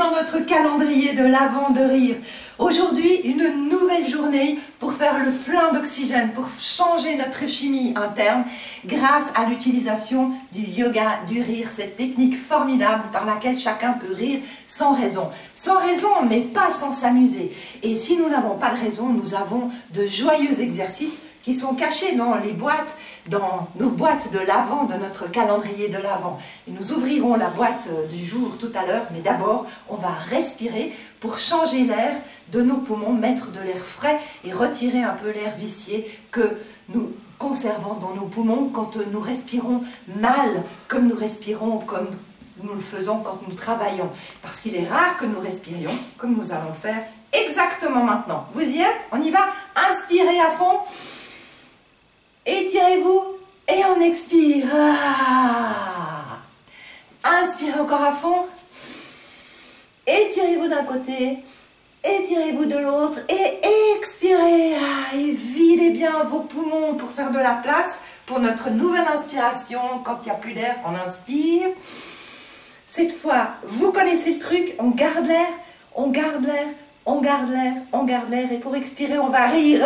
dans notre calendrier de l'Avent de rire. Aujourd'hui, une nouvelle journée pour faire le plein d'oxygène, pour changer notre chimie interne grâce à l'utilisation du yoga du rire, cette technique formidable par laquelle chacun peut rire sans raison. Sans raison, mais pas sans s'amuser. Et si nous n'avons pas de raison, nous avons de joyeux exercices qui sont cachés dans les boîtes, dans nos boîtes de l'Avent, de notre calendrier de l'Avent. Et nous ouvrirons la boîte du jour tout à l'heure, mais d'abord, on va respirer pour changer l'air de nos poumons, mettre de l'air frais et retirer un peu l'air vicié que nous conservons dans nos poumons quand nous respirons mal, comme nous respirons, comme nous le faisons quand nous travaillons. Parce qu'il est rare que nous respirions, comme nous allons faire exactement maintenant. Vous y êtes? On y va? Inspirez à fond. Étirez-vous et on expire. Ah. Inspirez encore à fond. Étirez-vous d'un côté, étirez-vous de l'autre et expirez. Ah, et videz bien vos poumons pour faire de la place pour notre nouvelle inspiration. Quand il n'y a plus d'air, on inspire. Cette fois, vous connaissez le truc, on garde l'air, on garde l'air, on garde l'air, on garde l'air. Et pour expirer, on va rire.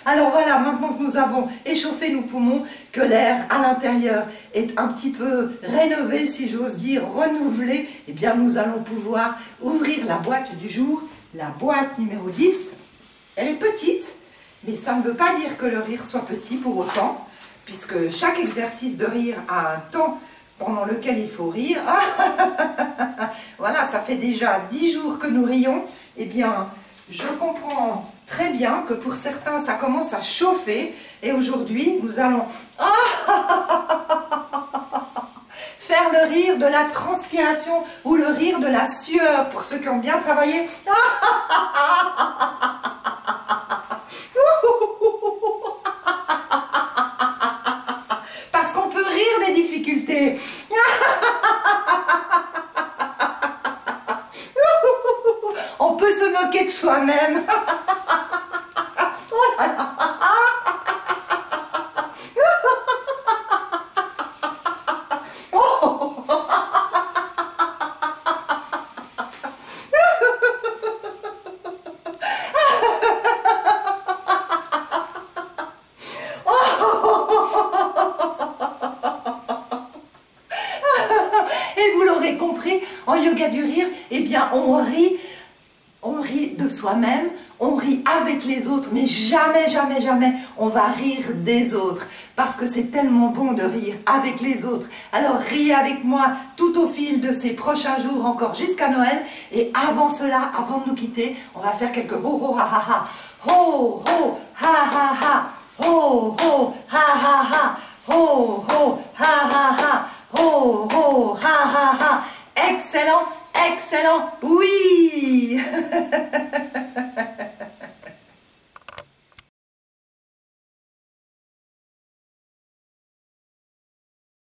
Alors voilà, maintenant que nous avons échauffé nos poumons, que l'air à l'intérieur est un petit peu rénové, si j'ose dire, renouvelé, eh bien nous allons pouvoir ouvrir la boîte du jour, la boîte numéro 10. Elle est petite, mais ça ne veut pas dire que le rire soit petit pour autant, puisque chaque exercice de rire a un temps pendant lequel il faut rire. Voilà, ça fait déjà 10 jours que nous rions. Eh bien, je comprends très bien que pour certains, ça commence à chauffer. Et aujourd'hui, nous allons faire le rire de la transpiration ou le rire de la sueur pour ceux qui ont bien travaillé. Parce qu'on peut rire des difficultés. On peut se moquer de soi-même. Et vous l'aurez compris, en yoga du rire, eh bien on rit de soi-même, on rit avec les autres, mais jamais, jamais, jamais on va rire des autres, parce que c'est tellement bon de rire avec les autres. Alors riez avec moi tout au fil de ces prochains jours, encore jusqu'à Noël, et avant cela, avant de nous quitter, on va faire quelques ho ho ha ha ha, ho ho ha ha ha, ho ho ha ha ha, ho ho ha ha ha, ho ho ha ha ha. Excellent, excellent, oui.